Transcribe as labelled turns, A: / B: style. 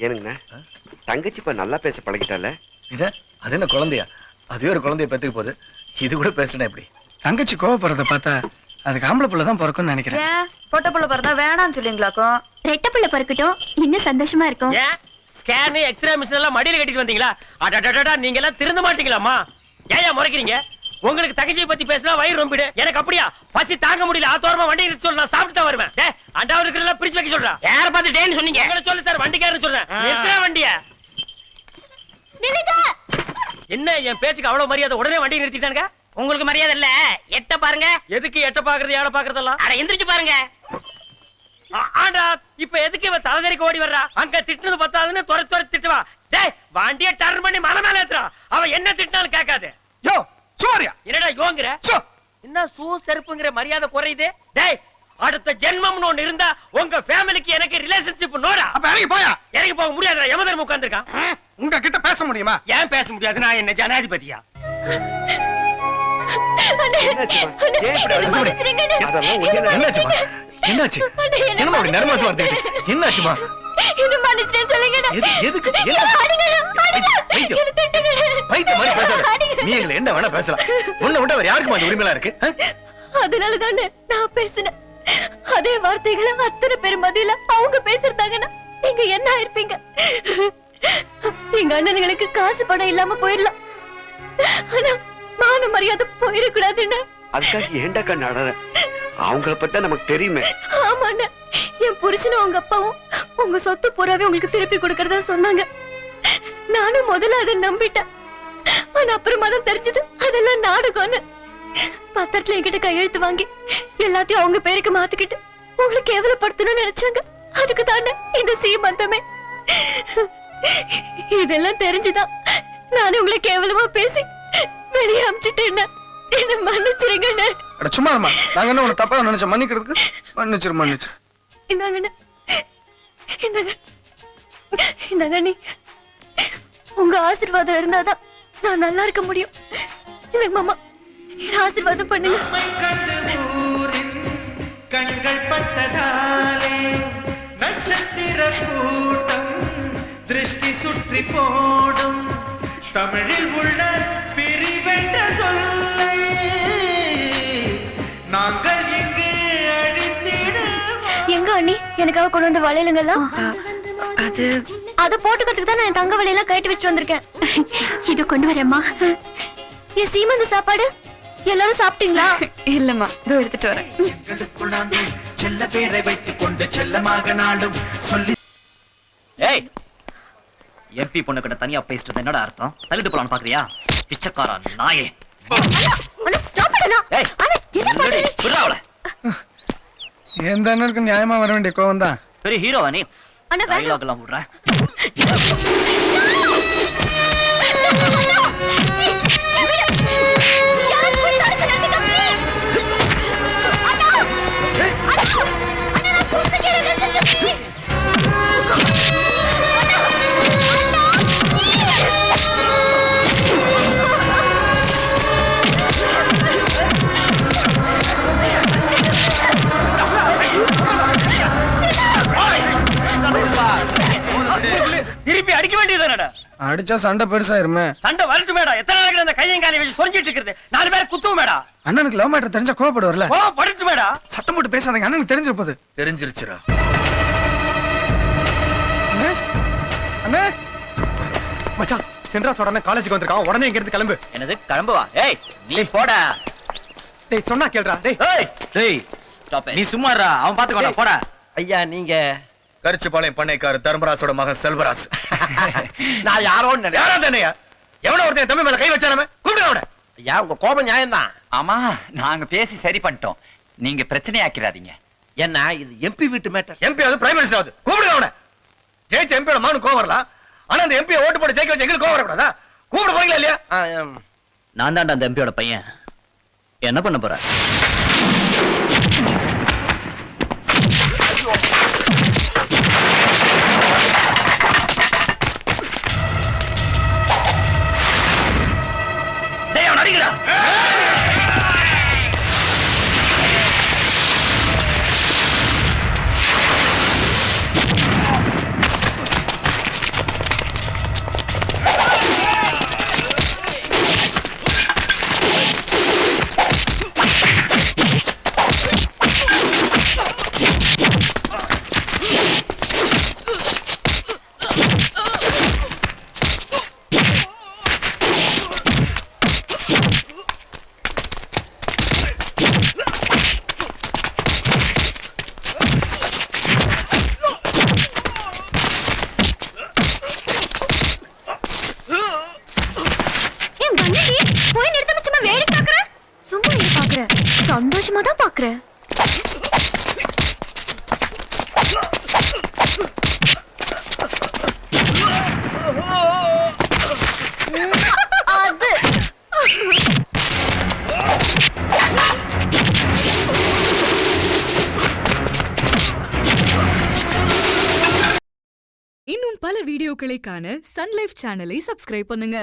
A: ஏனுங்கண்ணா தங்கச்சி இப்ப நல்லா பேச பழகிட்டால.
B: அது என்ன குழந்தையா? அதுவே ஒரு குழந்தைய பெத்துக்கு போகுது. இது கூட பேசுனா எப்படி?
C: தங்கச்சி கோவப்படுறத பார்த்தா அதுக்கு ஆம்பளை புள்ள தான் பிறக்கும்னு நினைக்கிறேன்.
D: பொட்ட புள்ள பிறந்தா வேணாம்னு சொல்லுங்களாக்கும்.
E: ரெட்ட புள்ள பிறக்கட்டும், இன்னும் சந்தோஷமா இருக்கும்.
F: ஸ்கேன் எக்ஸ்ரே மிஷின் எல்லாம் மடியில கட்டிட்டு வந்தீங்களா? அடடடடா, நீங்க எல்லாம் திருந்த மாட்டீங்களாமா? ஏன் முறைக்கிறீங்க? உங்களுக்கு தங்கச்சியை பத்தி பேசினா வயிறு ரொம்பிடு. எனக்கு அப்படியா? பசி தாங்க முடியல. ஆத்தோரமா வண்டி நிறுத்தி சொல்லு, நான் சாப்பிட்டு தான் வருவேன். அண்டாவது இருக்கிறதெல்லாம் பிரிச்சு வைக்க சொல்றேன். யார பார்த்துட்டேன்னு சொன்னீங்க? உங்களை சொல்லு சார், வண்டிக்காரன்னு சொல்றேன். நிறுத்துற வண்டிய. என்ன என் பேச்சுக்கு அவ்வளவு மரியாதை? உடனே வண்டியை நிறுத்திட்டானுங்க.
G: உங்களுக்கு மரியாதை இல்ல. எட்ட பாருங்க.
F: எதுக்கு எட்ட பாக்குறது ஏட பாக்குறதெல்லாம்?
G: அட எந்திரிச்சு பாருங்க.
F: ஆண்டா, இப்ப எதுக்கு இவ தலைதறிக்கு ஓடி வர்றா? அங்க திட்டுனது பத்தாதுன்னு துறை துறை திட்டுவா. டேய், வண்டியை டர்ன் பண்ணி மலை மேல ஏத்துறா. அவ என்ன திட்டினாலும் கேட்காது.
C: யோ சோரியா,
F: என்னடா யோங்கற? என்ன சூ செருப்புங்கிற மரியாதை குறையுது? டேய், அடுத்த ஜென்மம்னு ஒண்ணு இருந்தா உங்க ஃபேமிலிக்கு எனக்கு ரிலேஷன்ஷிப் நோடா.
C: அப்ப இறங்கி போயா.
F: இறங்கி போக முடியாதுடா. யமதர்ம உட்கார்ந்திருக்கான்.
C: உங்க கிட்ட பேச முடியுமா?
F: ஏன் பேச முடியாது? நான் என்ன ஜனாதிபதியா?
B: என்னாச்சு? என்னமா அப்படி நர்வஸ் வருது? என்னாச்சுமா?
E: என்ன மன்னிச்சிட்டேன்னு சொல்லுங்க.
B: எதுக்கு? நீ எங்களை என்ன வேணா பேசலாம். உன்னை விட வேற யாருக்கும் அந்த உரிமையா இருக்கு?
E: அதனால தானே நான் பேசினேன். அதே வார்த்தைகளை அத்தனை பேர் மத்தியில அவங்க பேசிருந்தாங்கன்னா நீங்க என்ன ஆயிருப்பீங்க? எங்க அண்ணனுங்களுக்கு காசு பணம் இல்லாம போயிடலாம், ஆனா மான மரியாதை போயிடக்கூடாதுன்னு.
A: அதுக்காக ஏண்டா கண்ணாட? அவங்கள பத்தி நமக்கு தெரியுமே.
E: ஆமாண்ணா, என் புருஷனும் உங்க அப்பாவும் உங்க சொத்து பூராவே உங்களுக்கு திருப்பி கொடுக்கறதா சொன்னாங்க. நானும் முதல்ல அதை நம்பிட்டேன். ஆனா அப்புறமா தான் தெரிஞ்சது அதெல்லாம் நாடகம்னு. பத்திரத்துல என்கிட்ட கையெழுத்து வாங்கி எல்லாத்தையும் அவங்க பேருக்கு மாத்திக்கிட்டு உங்களை கேவலப்படுத்தணும்னு நினைச்சாங்க. அதுக்கு தானே இந்த சீமந்தமே. இதெல்லாம் தெரிஞ்சுதான் நானும் உங்களை கேவலமா பேசி வெளியே அமிச்சிட்டேன். என்ன மன்னிச்சிருங்க.
C: சும்மா இருமா. நாங்க என்ன உன்னை தப்பா நினைச்சோம்? மன்னிக்கிறதுக்கு மன்னிச்சு.
E: இந்தாங்க இந்தாங்க. நீ உங்க ஆசீர்வாதம் இருந்தாதான் நான் நல்லா இருக்க முடியும். எனக்கு மாமா ஆசீர்வாதம் பண்ணுங்க.
H: கண்கள் பட்டதாலே நட்சத்திர கூட்டம் திருஷ்டி சுற்றி போடும். தமிழில் உள்ள பிரிவென்ற சொல்லை நாங்கள் இங்கு அழித்திடுவோம்.
E: எங்க அண்ணி எனக்காக கொண்டு வந்த வளையலுங்கெல்லாம்? அத போட்டுக்கிறதுக்கு தான் நான் தங்க வளையெல்லாம் கட்டி வச்சு வந்திருக்கேன். இது கொண்டு வரேம்மா. என் சீமந்த சாப்பாடு எல்லாரும் சாப்பிட்டீங்களா?
D: இல்லம்மா, இதோ எடுத்துட்டு வரேன்.
H: செல்ல பேரை வைத்துக் கொண்டு செல்லமாக நாடும் சொல்லி.
F: ஏய், எம்பி பொண்ணு கிட்ட தனியா பேசிட்டு என்னடா அர்த்தம்? தள்ளிட்டு போலான்னு பாக்குறியா? பிச்சைக்காரா நாயே.
C: எந்த அண்ணனுக்கு நியாயமா வர வேண்டிய கோவம் தான்.
F: பெரிய ஹீரோவா நீ?
E: அண்ணா
F: டயலாக் எல்லாம் விடுற. திருப்பி அடிக்க வேண்டியதுதானடா?
C: அடிச்சா சண்டை பெருசாயிருமே.
F: சண்டை வரட்டுமேடா. எத்தனை நாளைக்கு அந்த கையும் காலையும் வச்சு சொரிஞ்சிட்டு இருக்கிறது? 4 பேர் குத்துவேடா.
C: அண்ணனுக்கு லவ் மேட்டர் தெரிஞ்சா கோவப்படுவார்ல.
F: படுத்துமேடா.
C: சத்தம் போட்டு பேசாதீங்க. அண்ணனுக்கு தெரிஞ்சிருப்பது.
B: தெரிஞ்சிருச்சுடா.
C: அண்ணே
I: மச்சான், சென்ட்ராஸ் உடனே காலேஜுக்கு வந்திருக்கான். உடனே இங்க இருந்து கிளம்பு.
F: என்னது கிளம்புவா? ஏய் நீ போடா.
I: டேய் சொன்னா கேளுடா.
F: டேய் ஸ்டாப். நீ சும்மா இருடா. அவன் பாத்துக்கோடா. போடா.
J: ஐயா நீங்க
B: கரிச்சுபாளையம் பண்ணைக்காரு தர்மராஜோட மகன் செல்வராஜ்.
J: நான் யாரோன்னு
B: யாரா தானேயா? எவனோ ஒருத்தன் தம்பி மேல கை வச்சானே. கூப்பிடுங்க அவனை.
J: ஐயா உங்க கோபம் நியாயம்தான்.
K: ஆமா, நாங்க பேசி சரி பண்ணிட்டோம். நீங்க பிரச்சனை ஆக்கிறாதீங்க.
J: என்ன இது எம்பி வீட்டு மேட்டர்?
B: எம்பி அது பிரைம் மினிஸ்டர் ஆகுது. கூப்பிடுங்க அவனை. ஜெயிச்ச எம்பியோட மகனுக்கு கோவம் வரலாம். ஆனா அந்த எம்பியை ஓட்டு போட்டு ஜெயிக்க வச்சு எங்களுக்கு கோவம் வரக்கூடாதா? கூப்பிட போறீங்களா இல்லையா?
F: நான் தான்டா அந்த எம்பியோட பையன். என்ன பண்ண போற?
E: சந்தோஷமா தான் பாக்குறேன். அது
L: இன்னும் பல வீடியோக்களை காண சன் லைஃப் சேனலை சப்ஸ்கிரைப் பண்ணுங்க.